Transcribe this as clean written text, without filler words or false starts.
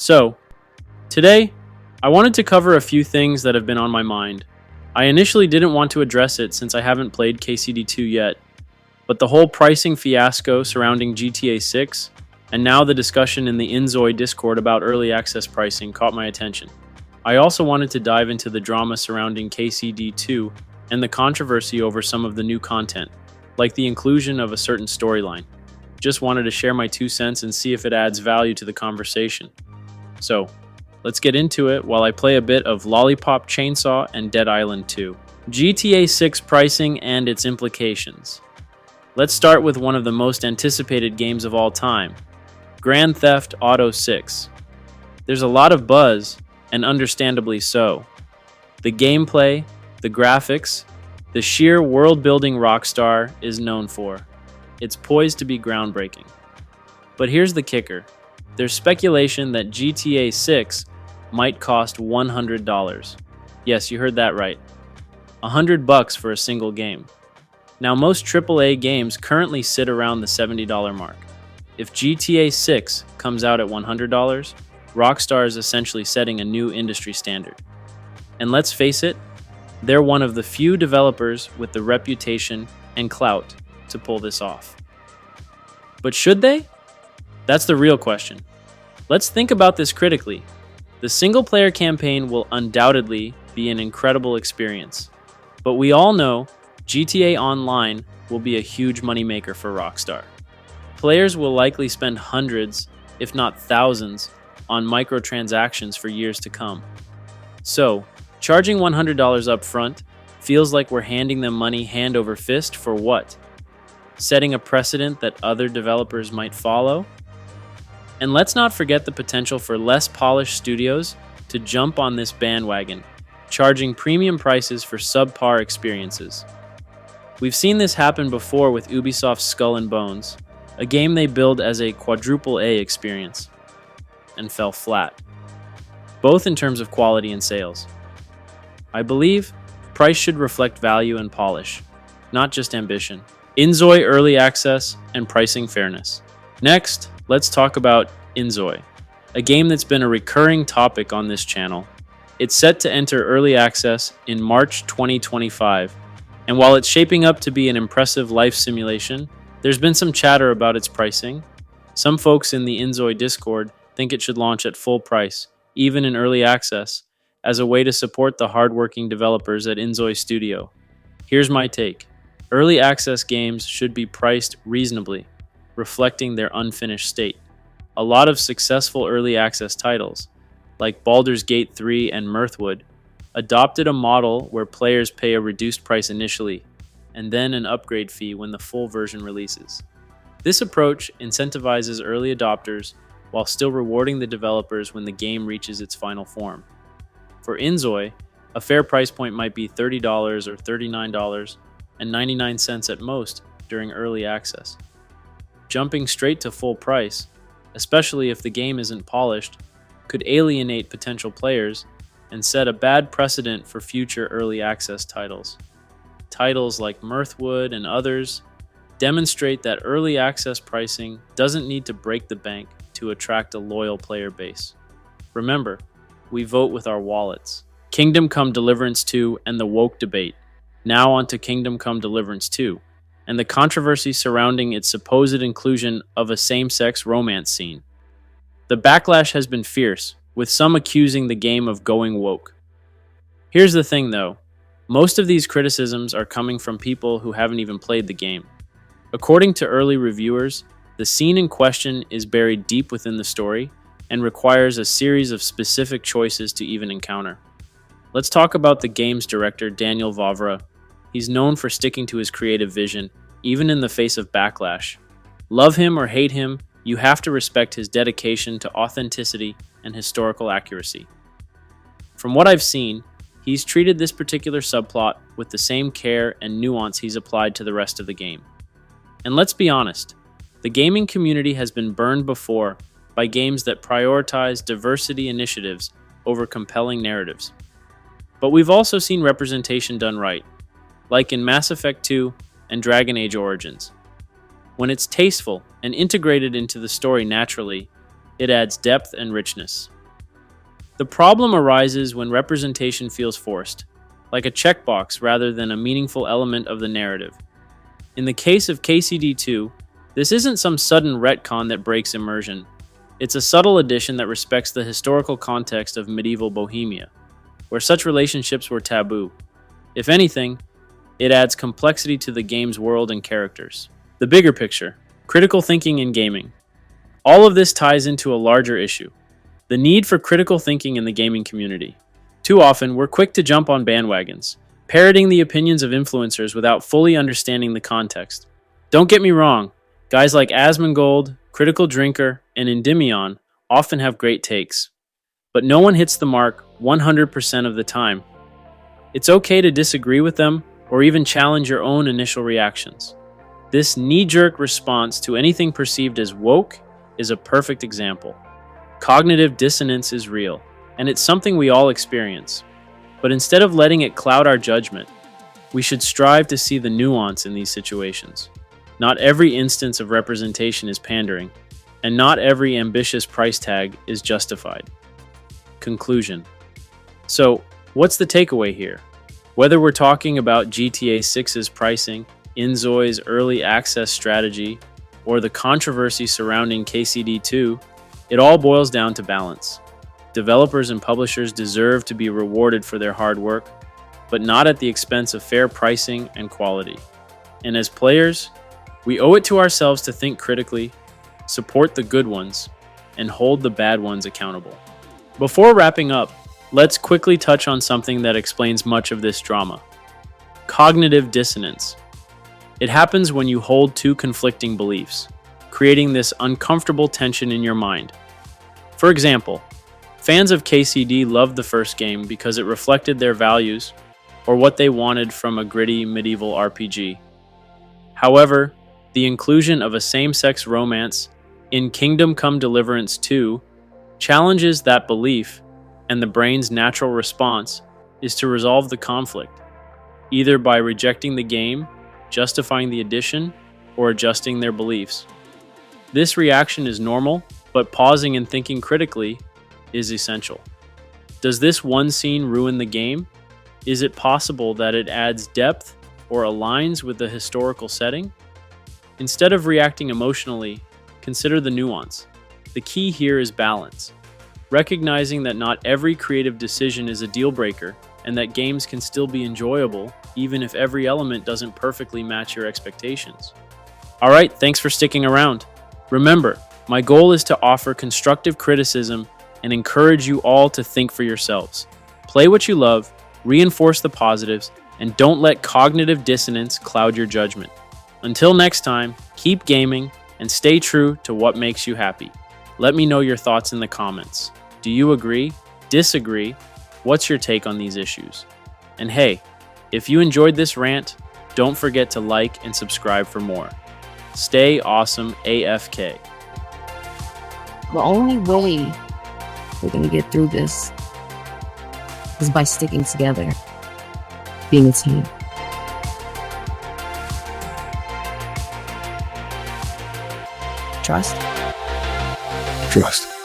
So, today, I wanted to cover a few things that have been on my mind. I initially didn't want to address it since I haven't played KCD2 yet, but the whole pricing fiasco surrounding GTA 6, and now the discussion in the InZOI Discord about early access pricing caught my attention. I also wanted to dive into the drama surrounding KCD2 and the controversy over some of the new content, like the inclusion of a certain storyline. Just wanted to share my 2 cents and see if it adds value to the conversation. So, let's get into it while I play a bit of Lollipop Chainsaw and Dead Island 2. GTA 6 pricing and its implications. Let's start with one of the most anticipated games of all time, Grand Theft Auto 6. There's a lot of buzz, and understandably so. The gameplay, the graphics, the sheer world-building Rockstar is known for. It's poised to be groundbreaking. But here's the kicker. There's speculation that GTA 6 might cost $100. Yes, you heard that right. $100 for a single game. Now, most AAA games currently sit around the $70 mark. If GTA 6 comes out at $100, Rockstar is essentially setting a new industry standard. And let's face it, they're one of the few developers with the reputation and clout to pull this off. But should they? That's the real question. Let's think about this critically. The single-player campaign will undoubtedly be an incredible experience. But we all know GTA Online will be a huge moneymaker for Rockstar. Players will likely spend hundreds, if not thousands, on microtransactions for years to come. So, charging $100 up front feels like we're handing them money hand over fist for what? Setting a precedent that other developers might follow? And let's not forget the potential for less polished studios to jump on this bandwagon, charging premium prices for subpar experiences. We've seen this happen before with Ubisoft's Skull and Bones, a game they billed as a quadruple A experience, and fell flat, both in terms of quality and sales. I believe price should reflect value and polish, not just ambition. InZOI early access and pricing fairness. Next, let's talk about InZOI, a game that's been a recurring topic on this channel. It's set to enter early access in March 2025, and while it's shaping up to be an impressive life simulation, there's been some chatter about its pricing. Some folks in the InZOI Discord think it should launch at full price, even in early access, as a way to support the hardworking developers at InZOI Studio. Here's my take. Early access games should be priced reasonably, reflecting their unfinished state. A lot of successful early access titles, like Baldur's Gate 3 and Mirthwood, adopted a model where players pay a reduced price initially, and then an upgrade fee when the full version releases. This approach incentivizes early adopters while still rewarding the developers when the game reaches its final form. For InZOI, a fair price point might be $30 or $39.99 at most during early access. Jumping straight to full price, especially if the game isn't polished, could alienate potential players and set a bad precedent for future early access titles. Titles like Mirthwood and others demonstrate that early access pricing doesn't need to break the bank to attract a loyal player base. Remember, we vote with our wallets. Kingdom Come Deliverance 2 and the woke debate. Now on to Kingdom Come Deliverance 2, and the controversy surrounding its supposed inclusion of a same-sex romance scene. The backlash has been fierce, with some accusing the game of going woke. Here's the thing though, most of these criticisms are coming from people who haven't even played the game. According to early reviewers, the scene in question is buried deep within the story and requires a series of specific choices to even encounter. Let's talk about the game's director, Daniel Vavra. He's known for sticking to his creative vision, even in the face of backlash. Love him or hate him, you have to respect his dedication to authenticity and historical accuracy. From what I've seen, he's treated this particular subplot with the same care and nuance he's applied to the rest of the game. And let's be honest, the gaming community has been burned before by games that prioritize diversity initiatives over compelling narratives. But we've also seen representation done right, like in Mass Effect 2 and Dragon Age Origins. When it's tasteful and integrated into the story naturally, it adds depth and richness. The problem arises when representation feels forced, like a checkbox rather than a meaningful element of the narrative. In the case of KCD2, this isn't some sudden retcon that breaks immersion. It's a subtle addition that respects the historical context of medieval Bohemia, where such relationships were taboo. If anything, it adds complexity to the game's world and characters. The bigger picture, critical thinking in gaming. All of this ties into a larger issue, the need for critical thinking in the gaming community. Too often, we're quick to jump on bandwagons, parroting the opinions of influencers without fully understanding the context. Don't get me wrong, guys like Asmongold, Critical Drinker, and Endymion often have great takes, but no one hits the mark 100% of the time. It's okay to disagree with them or even challenge your own initial reactions. This knee-jerk response to anything perceived as woke is a perfect example. Cognitive dissonance is real, and it's something we all experience. But instead of letting it cloud our judgment, we should strive to see the nuance in these situations. Not every instance of representation is pandering, and not every ambitious price tag is justified. Conclusion. So, what's the takeaway here? Whether we're talking about GTA 6's pricing, InZOI's early access strategy, or the controversy surrounding KCD2, it all boils down to balance. Developers and publishers deserve to be rewarded for their hard work, but not at the expense of fair pricing and quality. And as players, we owe it to ourselves to think critically, support the good ones, and hold the bad ones accountable. Before wrapping up, let's quickly touch on something that explains much of this drama. Cognitive dissonance. It happens when you hold two conflicting beliefs, creating this uncomfortable tension in your mind. For example, fans of KCD loved the first game because it reflected their values or what they wanted from a gritty medieval RPG. However, the inclusion of a same-sex romance in Kingdom Come Deliverance 2 challenges that belief, and the brain's natural response is to resolve the conflict, either by rejecting the game, justifying the addition, or adjusting their beliefs. This reaction is normal, but pausing and thinking critically is essential. Does this one scene ruin the game? Is it possible that it adds depth or aligns with the historical setting? Instead of reacting emotionally, consider the nuance. The key here is balance, recognizing that not every creative decision is a deal breaker and that games can still be enjoyable even if every element doesn't perfectly match your expectations. All right, thanks for sticking around. Remember, my goal is to offer constructive criticism and encourage you all to think for yourselves. Play what you love, reinforce the positives, and don't let cognitive dissonance cloud your judgment. Until next time, keep gaming and stay true to what makes you happy. Let me know your thoughts in the comments. Do you agree? Disagree? What's your take on these issues? And hey, if you enjoyed this rant, don't forget to like and subscribe for more. Stay awesome AFK. The only way we're going to get through this is by sticking together, being a team. Trust. Trust.